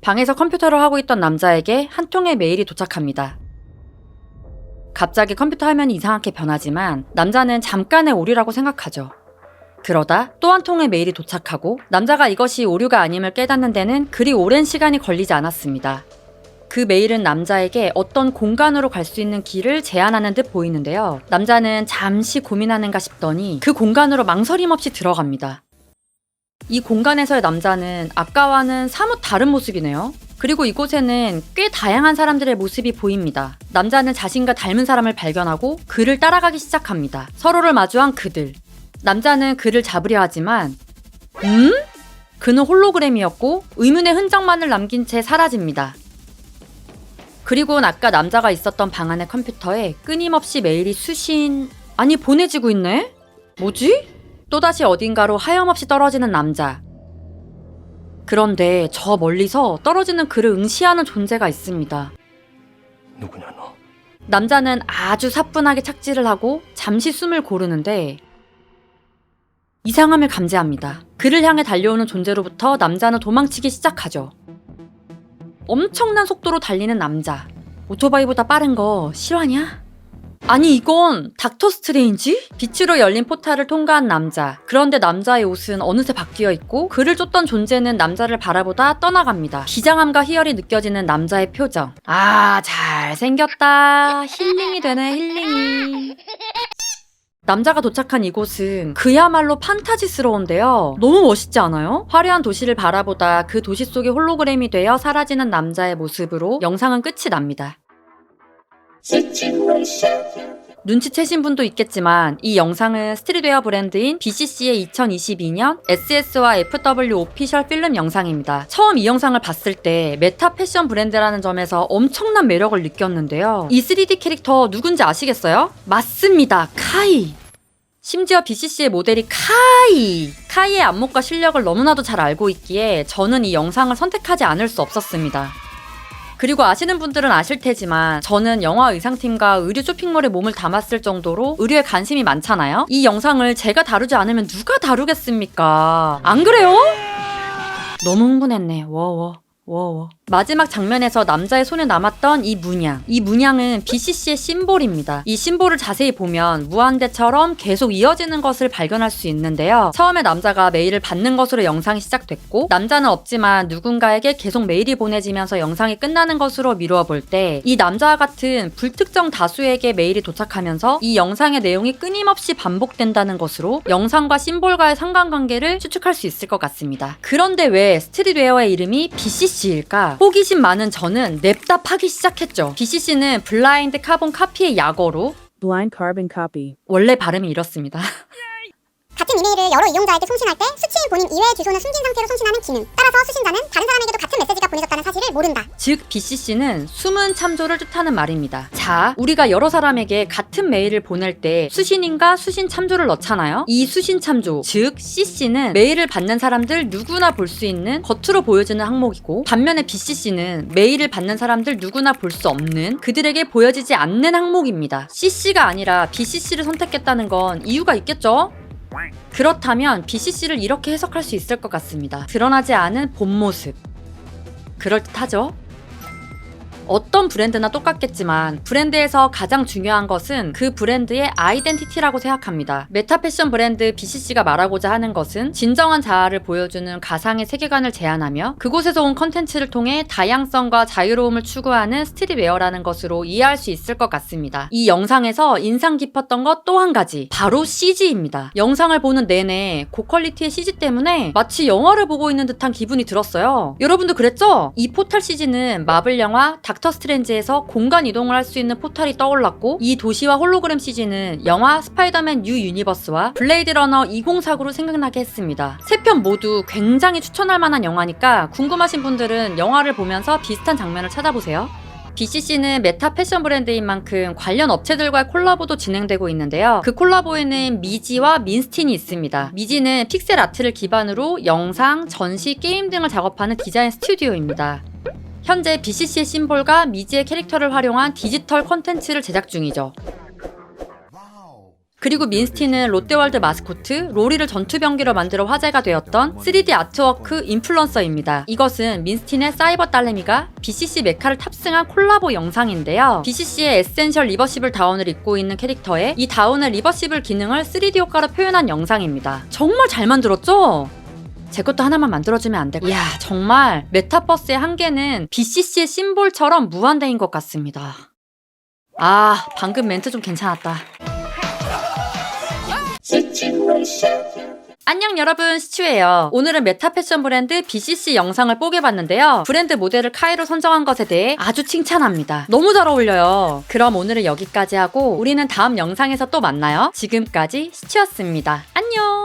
방에서 컴퓨터를 하고 있던 남자에게 한 통의 메일이 도착합니다. 갑자기 컴퓨터 화면이 이상하게 변하지만 남자는 잠깐의 오류라고 생각하죠. 그러다 또 한 통의 메일이 도착하고 남자가 이것이 오류가 아님을 깨닫는 데는 그리 오랜 시간이 걸리지 않았습니다. 그 메일은 남자에게 어떤 공간으로 갈 수 있는 길을 제안하는 듯 보이는데요. 남자는 잠시 고민하는가 싶더니 그 공간으로 망설임 없이 들어갑니다. 이 공간에서의 남자는 아까와는 사뭇 다른 모습이네요. 그리고 이곳에는 꽤 다양한 사람들의 모습이 보입니다. 남자는 자신과 닮은 사람을 발견하고 그를 따라가기 시작합니다. 서로를 마주한 그들. 남자는 그를 잡으려 하지만 그는 홀로그램이었고 의문의 흔적만을 남긴 채 사라집니다. 그리고는 아까 남자가 있었던 방 안의 컴퓨터에 끊임없이 메일이 보내지고 있네? 뭐지? 또다시 어딘가로 하염없이 떨어지는 남자. 그런데 저 멀리서 떨어지는 그를 응시하는 존재가 있습니다. 누구냐 너? 남자는 아주 사뿐하게 착지를 하고 잠시 숨을 고르는데 이상함을 감지합니다. 그를 향해 달려오는 존재로부터 남자는 도망치기 시작하죠. 엄청난 속도로 달리는 남자. 오토바이보다 빠른 거 실화냐? 아니 이건 닥터 스트레인지? 빛으로 열린 포탈을 통과한 남자. 그런데 남자의 옷은 어느새 바뀌어 있고 그를 쫓던 존재는 남자를 바라보다 떠나갑니다. 비장함과 희열이 느껴지는 남자의 표정. 아, 잘생겼다. 힐링이 되네, 힐링이. 남자가 도착한 이곳은 그야말로 판타지스러운데요. 너무 멋있지 않아요? 화려한 도시를 바라보다 그 도시 속의 홀로그램이 되어 사라지는 남자의 모습으로 영상은 끝이 납니다. 눈치채신 분도 있겠지만 이 영상은 스트릿웨어 브랜드인 BCC의 2022년 SS와 FW 오피셜 필름 영상입니다. 처음 이 영상을 봤을 때 메타 패션 브랜드라는 점에서 엄청난 매력을 느꼈는데요. 이 3D 캐릭터 누군지 아시겠어요? 맞습니다. 카이! 심지어 BCC의 모델이 카이의 안목과 실력을 너무나도 잘 알고 있기에 저는 이 영상을 선택하지 않을 수 없었습니다. 그리고 아시는 분들은 아실 테지만 저는 영화 의상팀과 의류 쇼핑몰에 몸을 담았을 정도로 의류에 관심이 많잖아요? 이 영상을 제가 다루지 않으면 누가 다루겠습니까? 안 그래요? 너무 흥분했네. 워워. 마지막 장면에서 남자의 손에 남았던 이 문양. 이 문양은 BCC의 심볼입니다. 이 심볼을 자세히 보면 무한대처럼 계속 이어지는 것을 발견할 수 있는데요. 처음에 남자가 메일을 받는 것으로 영상이 시작됐고 남자는 없지만 누군가에게 계속 메일이 보내지면서 영상이 끝나는 것으로 미루어 볼 때 이 남자와 같은 불특정 다수에게 메일이 도착하면서 이 영상의 내용이 끊임없이 반복된다는 것으로 영상과 심볼과의 상관관계를 추측할 수 있을 것 같습니다. 그런데 왜 스트릿웨어의 이름이 BCC일까? 호기심 많은 저는 냅다 파기 시작했죠. BCC는 블라인드 카본 카피의 약어로 Blind Carbon Copy. 원래 발음이 이렇습니다. 같은 이메일을 여러 이용자에게 송신할 때 수취인 본인 이외의 주소는 숨긴 상태로 송신하는 기능. 따라서 수신자는 다른 사람에게도 같은 메시지가 보내졌다는 사실을 모른다. 즉 BCC는 숨은 참조를 뜻하는 말입니다. 자, 우리가 여러 사람에게 같은 메일을 보낼 때 수신인과 수신 참조를 넣잖아요. 이 수신 참조, 즉 CC는 메일을 받는 사람들 누구나 볼 수 있는 겉으로 보여지는 항목이고 반면에 BCC는 메일을 받는 사람들 누구나 볼 수 없는 그들에게 보여지지 않는 항목입니다. CC가 아니라 BCC를 선택했다는 건 이유가 있겠죠? 그렇다면 BCC를 이렇게 해석할 수 있을 것 같습니다. 드러나지 않은 본 모습. 그럴듯하죠? 어떤 브랜드나 똑같겠지만 브랜드에서 가장 중요한 것은 그 브랜드의 아이덴티티라고 생각합니다. 메타 패션 브랜드 BCC가 말하고자 하는 것은 진정한 자아를 보여주는 가상의 세계관을 제안하며 그곳에서 온 컨텐츠를 통해 다양성과 자유로움을 추구하는 스트릿웨어라는 것으로 이해할 수 있을 것 같습니다. 이 영상에서 인상 깊었던 것 또 한 가지, 바로 CG입니다. 영상을 보는 내내 고퀄리티의 CG 때문에 마치 영화를 보고 있는 듯한 기분이 들었어요. 여러분도 그랬죠? 이 포탈 CG는 마블 영화 닥터 스트레인지에서 공간 이동을 할 수 있는 포탈이 떠올랐고 이 도시와 홀로그램 CG는 영화 스파이더맨 뉴 유니버스와 블레이드 러너 2049로 생각나게 했습니다. 세 편 모두 굉장히 추천할 만한 영화니까 궁금하신 분들은 영화를 보면서 비슷한 장면을 찾아보세요. BCC는 메타 패션 브랜드인 만큼 관련 업체들과의 콜라보도 진행되고 있는데요. 그 콜라보에는 미지와 민스틴이 있습니다. 미지는 픽셀 아트를 기반으로 영상, 전시, 게임 등을 작업하는 디자인 스튜디오입니다. 현재 BCC의 심볼과 미지의 캐릭터를 활용한 디지털 콘텐츠를 제작 중이죠. 그리고 민스티는 롯데월드 마스코트 로리를 전투병기로 만들어 화제가 되었던 3D 아트워크 인플루언서입니다. 이것은 민스티의 사이버 딸내미가 BCC 메카를 탑승한 콜라보 영상인데요. BCC의 에센셜 리버시블 다운을 입고 있는 캐릭터에 이 다운의 리버시블 기능을 3D 효과로 표현한 영상입니다. 정말 잘 만들었죠? 제 것도 하나만 만들어주면 안 될까요? 이야, 정말 메타버스의 한계는 BCC의 심볼처럼 무한대인 것 같습니다. 아, 방금 멘트 좀 괜찮았다. 안녕 여러분, 시추예요. 오늘은 메타 패션 브랜드 BCC 영상을 뽀개봤는데요. 브랜드 모델을 카이로 선정한 것에 대해 아주 칭찬합니다. 너무 잘 어울려요. 그럼 오늘은 여기까지 하고 우리는 다음 영상에서 또 만나요. 지금까지 시추였습니다. 안녕.